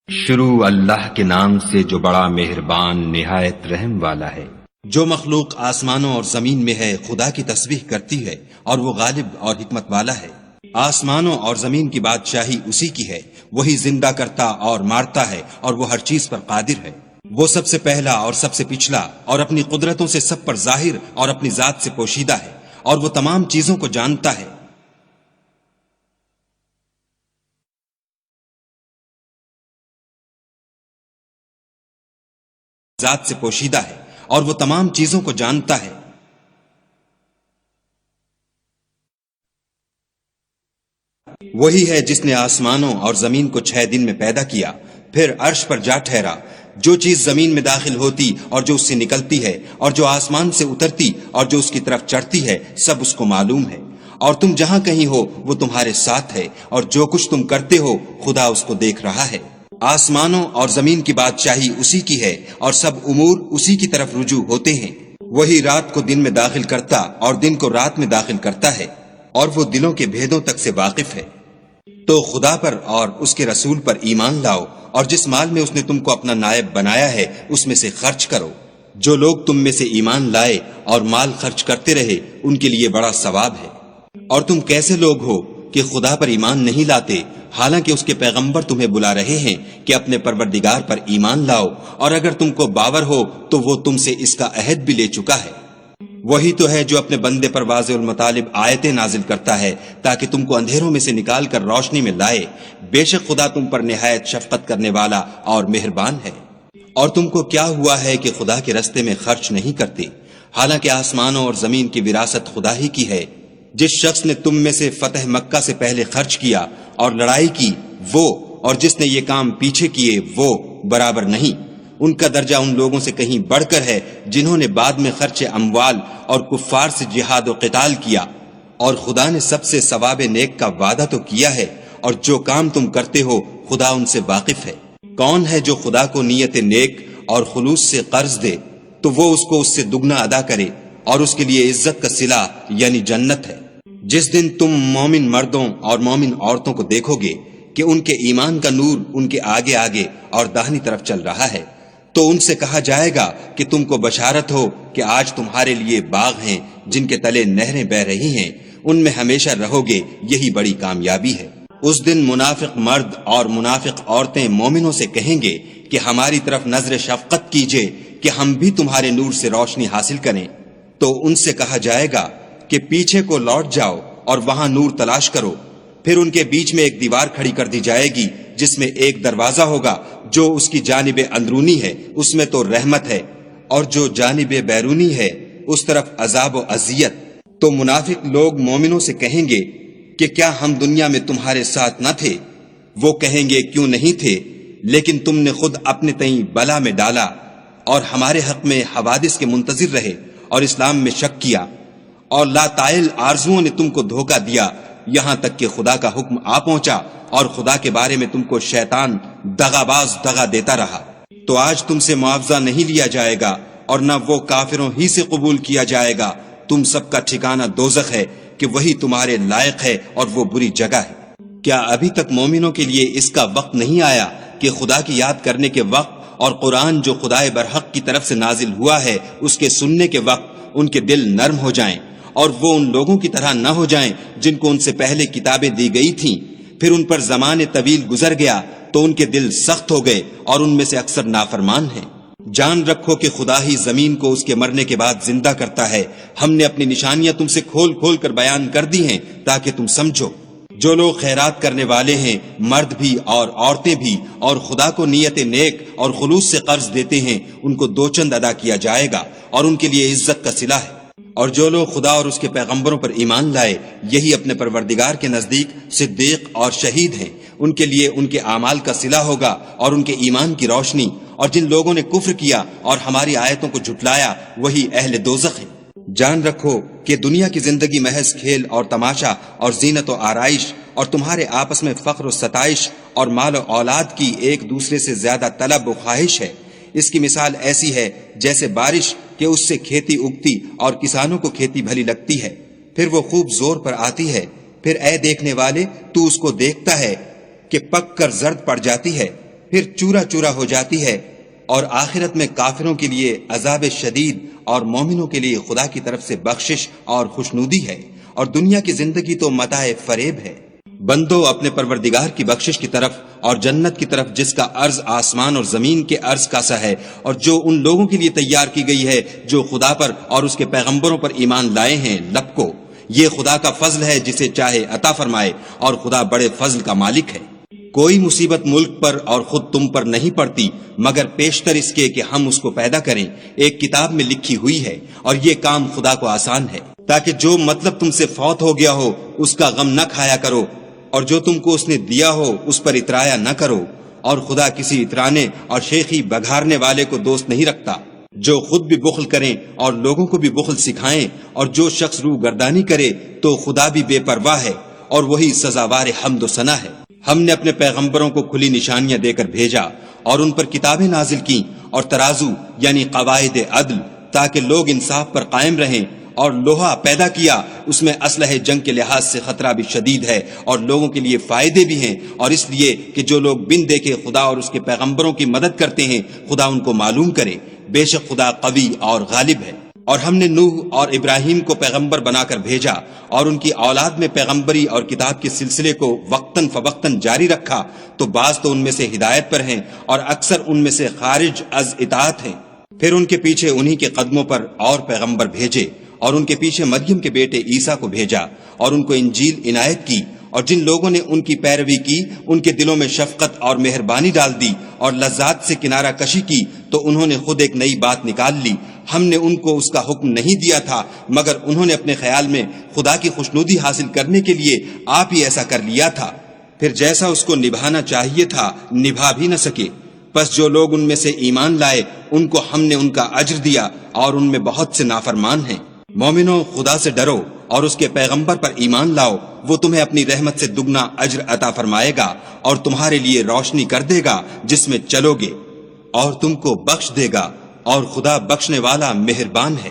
شروع اللہ کے نام سے جو بڑا مہربان نہایت رحم والا ہے۔ جو مخلوق آسمانوں اور زمین میں ہے خدا کی تسبیح کرتی ہے اور وہ غالب اور حکمت والا ہے۔ آسمانوں اور زمین کی بادشاہی اسی کی ہے، وہی زندہ کرتا اور مارتا ہے اور وہ ہر چیز پر قادر ہے۔ وہ سب سے پہلا اور سب سے پچھلا اور اپنی قدرتوں سے سب پر ظاہر اور اپنی ذات سے پوشیدہ ہے، اور وہ تمام چیزوں کو جانتا ہے۔ ذات سے پوشیدہ ہے اور وہ تمام چیزوں کو جانتا ہے۔ وہی ہے جس نے آسمانوں اور زمین کو 6 دن میں پیدا کیا، پھر عرش پر جا ٹھہرا۔ جو چیز زمین میں داخل ہوتی اور جو اس سے نکلتی ہے اور جو آسمان سے اترتی اور جو اس کی طرف چڑھتی ہے، سب اس کو معلوم ہے۔ اور تم جہاں کہیں ہو وہ تمہارے ساتھ ہے، اور جو کچھ تم کرتے ہو خدا اس کو دیکھ رہا ہے۔ آسمانوں اور زمین کی بادشاہی اسی کی ہے اور سب امور اسی کی طرف رجوع ہوتے ہیں۔ وہی رات کو دن میں داخل کرتا اور دن کو رات میں داخل کرتا ہے، اور وہ دلوں کے بھیدوں تک سے واقف ہے۔ تو خدا پر اور اس کے رسول پر ایمان لاؤ، اور جس مال میں اس نے تم کو اپنا نائب بنایا ہے اس میں سے خرچ کرو۔ جو لوگ تم میں سے ایمان لائے اور مال خرچ کرتے رہے ان کے لیے بڑا ثواب ہے۔ اور تم کیسے لوگ ہو کہ خدا پر ایمان نہیں لاتے، حالانکہ اس کے پیغمبر تمہیں بلا رہے ہیں کہ اپنے پروردگار پر ایمان لاؤ، اور اگر تم کو باور ہو تو وہ تم سے اس کا عہد بھی لے چکا ہے۔ وہی تو ہے جو اپنے بندے پر واضح المطالب آیتیں نازل کرتا ہے تاکہ تم کو اندھیروں میں سے نکال کر روشنی میں لائے۔ بے شک خدا تم پر نہایت شفقت کرنے والا اور مہربان ہے۔ اور تم کو کیا ہوا ہے کہ خدا کے رستے میں خرچ نہیں کرتے، حالانکہ آسمانوں اور زمین کی وراثت خدا ہی کی ہے۔ جس شخص نے تم میں سے فتح مکہ سے پہلے خرچ کیا اور لڑائی کی وہ، اور جس نے یہ کام پیچھے کیے وہ برابر نہیں۔ ان کا درجہ ان لوگوں سے کہیں بڑھ کر ہے جنہوں نے بعد میں خرچ اموال اور کفار سے جہاد و قتال کیا، اور خدا نے سب سے ثواب نیک کا وعدہ تو کیا ہے، اور جو کام تم کرتے ہو خدا ان سے واقف ہے۔ کون ہے جو خدا کو نیت نیک اور خلوص سے قرض دے تو وہ اس کو اس سے دگنا ادا کرے، اور اس کے لیے عزت کا صلہ یعنی جنت ہے۔ جس دن تم مومن مردوں اور مومن عورتوں کو دیکھو گے کہ ان کے ایمان کا نور ان کے آگے آگے اور داہنی طرف چل رہا ہے، تو ان سے کہا جائے گا کہ تم کو بشارت ہو کہ آج تمہارے لیے باغ ہیں جن کے تلے نہریں بہ رہی ہیں، ان میں ہمیشہ رہو گے، یہی بڑی کامیابی ہے۔ اس دن منافق مرد اور منافق عورتیں مومنوں سے کہیں گے کہ ہماری طرف نظر شفقت کیجئے کہ ہم بھی تمہارے نور سے روشنی حاصل کریں۔ تو ان سے کہا جائے گا کہ پیچھے کو لوٹ جاؤ اور وہاں نور تلاش کرو۔ پھر ان کے بیچ میں ایک دیوار کھڑی کر دی جائے گی جس میں ایک دروازہ ہوگا، جو اس کی جانب اندرونی ہے اس میں تو رحمت ہے، اور جو جانب بیرونی ہے اس طرف عذاب و اذیت۔ تو منافق لوگ مومنوں سے کہیں گے کہ کیا ہم دنیا میں تمہارے ساتھ نہ تھے؟ وہ کہیں گے کیوں نہیں تھے، لیکن تم نے خود اپنے تئیں بلا میں ڈالا اور ہمارے حق میں حوادث کے منتظر رہے اور اسلام میں شک کیا، اور لاتائل آرزوؤں نے تم کو دھوکہ دیا، یہاں تک کہ خدا کا حکم آ پہنچا اور خدا کے بارے میں تم کو شیطان دغاباز دغا دیتا رہا۔ تو آج تم سے معاوضہ نہیں لیا جائے گا اور نہ وہ کافروں ہی سے قبول کیا جائے گا۔ تم سب کا ٹھکانہ دوزخ ہے کہ وہی تمہارے لائق ہے اور وہ بری جگہ ہے۔ کیا ابھی تک مومنوں کے لیے اس کا وقت نہیں آیا کہ خدا کی یاد کرنے کے وقت اور قرآن جو خدائے برحق کی طرف سے نازل ہوا ہے اس کے سننے کے وقت ان کے دل نرم ہو جائیں، اور وہ ان لوگوں کی طرح نہ ہو جائیں جن کو ان سے پہلے کتابیں دی گئی تھیں، پھر ان پر زمانے طویل گزر گیا تو ان کے دل سخت ہو گئے اور ان میں سے اکثر نافرمان ہیں۔ جان رکھو کہ خدا ہی زمین کو اس کے مرنے کے بعد زندہ کرتا ہے۔ ہم نے اپنی نشانیاں تم سے کھول کھول کر بیان کر دی ہیں تاکہ تم سمجھو۔ جو لوگ خیرات کرنے والے ہیں، مرد بھی اور عورتیں بھی، اور خدا کو نیت نیک اور خلوص سے قرض دیتے ہیں، ان کو 2 چند ادا کیا جائے گا اور ان کے لیے عزت کا صلہ ہے۔ اور جو لوگ خدا اور اس کے پیغمبروں پر ایمان لائے، یہی اپنے پروردگار کے نزدیک صدیق اور شہید ہیں، ان کے لیے ان کے اعمال کا صلہ ہوگا اور ان کے ایمان کی روشنی۔ اور جن لوگوں نے کفر کیا اور ہماری آیتوں کو جھٹلایا وہی اہل دوزخ ہیں۔ جان رکھو کہ دنیا کی زندگی محض کھیل اور تماشا اور زینت و آرائش، اور تمہارے آپس میں فخر و ستائش اور مال و اولاد کی ایک دوسرے سے زیادہ طلب و خواہش ہے۔ اس کی مثال ایسی ہے جیسے بارش کہ اس سے کھیتی اگتی اور کسانوں کو کھیتی بھلی لگتی ہے، پھر وہ خوب زور پر آتی ہے، پھر اے دیکھنے والے تو اس کو دیکھتا ہے کہ پک کر زرد پڑ جاتی ہے، پھر چورا چورا ہو جاتی ہے، اور آخرت میں کافروں کے لیے عذاب شدید اور مومنوں کے لیے خدا کی طرف سے بخشش اور خوشنودی ہے، اور دنیا کی زندگی تو متاع فریب ہے۔ بندو اپنے پروردگار کی بخشش کی طرف اور جنت کی طرف جس کا عرض آسمان اور زمین کے عرض کا سا ہے، اور جو ان لوگوں کے لیے تیار کی گئی ہے جو خدا پر اور اس کے پیغمبروں پر ایمان لائے ہیں، لپکو۔ یہ خدا کا فضل ہے جسے چاہے عطا فرمائے، اور خدا بڑے فضل کا مالک ہے۔ کوئی مصیبت ملک پر اور خود تم پر نہیں پڑتی مگر پیشتر اس کے کہ ہم اس کو پیدا کریں، ایک کتاب میں لکھی ہوئی ہے، اور یہ کام خدا کو آسان ہے، تاکہ جو مطلب تم سے فوت ہو گیا ہو اس کا غم نہ کھایا کرو، اور جو تم کو اس نے دیا ہو اس پر اترایا نہ کرو، اور خدا کسی اترانے اور شیخی بگھارنے والے کو دوست نہیں رکھتا۔ جو خود بھی بخل کریں اور لوگوں کو بھی بخل سکھائیں، اور جو شخص روح گردانی کرے تو خدا بھی بے پرواہ ہے، اور وہی سزاوار حمد و ثنا ہے۔ ہم نے اپنے پیغمبروں کو کھلی نشانیاں دے کر بھیجا، اور ان پر کتابیں نازل کی، اور ترازو یعنی قواعد عدل، تاکہ لوگ انصاف پر قائم رہیں، اور لوہا پیدا کیا، اس میں اسلحہ جنگ کے لحاظ سے خطرہ بھی شدید ہے، اور لوگوں کے لیے فائدے بھی ہیں، اور اس لیے کہ جو لوگ بن دیکھے خدا اور اس کے پیغمبروں کی مدد کرتے ہیں، خدا ان کو معلوم کرے۔ بے شک خدا قوی اور غالب ہے۔ اور ہم نے نوح اور ابراہیم کو پیغمبر بنا کر بھیجا، اور ان کی اولاد میں پیغمبری اور کتاب کے سلسلے کو وقتاً فوقتاً جاری رکھا، تو بعض تو ان میں سے ہدایت پر ہیں اور اکثر ان میں سے خارج از اطاعت ہیں۔ پھر ان کے پیچھے انہی کے قدموں پر اور پیغمبر بھیجے، اور ان کے پیچھے مریم کے بیٹے عیسیٰ کو بھیجا، اور ان کو انجیل عنایت کی، اور جن لوگوں نے ان کی پیروی کی ان کے دلوں میں شفقت اور مہربانی ڈال دی اور لذات سے کنارہ کشی کی، تو انہوں نے خود ایک نئی بات نکال لی۔ ہم نے ان کو اس کا حکم نہیں دیا تھا، مگر انہوں نے اپنے خیال میں خدا کی خوشنودی حاصل کرنے کے لیے آپ ہی ایسا کر لیا تھا، پھر جیسا اس کو نبھانا چاہیے تھا نبھا بھی نہ سکے۔ پس جو لوگ ان میں سے ایمان لائے ان کو ہم نے ان کا اجر دیا، اور ان میں بہت سے نافرمان ہیں۔ مومنو، خدا سے ڈرو اور اس کے پیغمبر پر ایمان لاؤ، وہ تمہیں اپنی رحمت سے دگنا اجر عطا فرمائے گا، اور تمہارے لیے روشنی کر دے گا جس میں چلو گے، اور تم کو بخش دے گا، اور خدا بخشنے والا مہربان ہے۔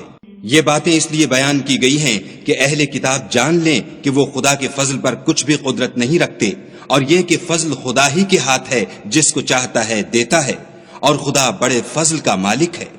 یہ باتیں اس لیے بیان کی گئی ہیں کہ اہل کتاب جان لیں کہ وہ خدا کے فضل پر کچھ بھی قدرت نہیں رکھتے، اور یہ کہ فضل خدا ہی کے ہاتھ ہے، جس کو چاہتا ہے دیتا ہے، اور خدا بڑے فضل کا مالک ہے۔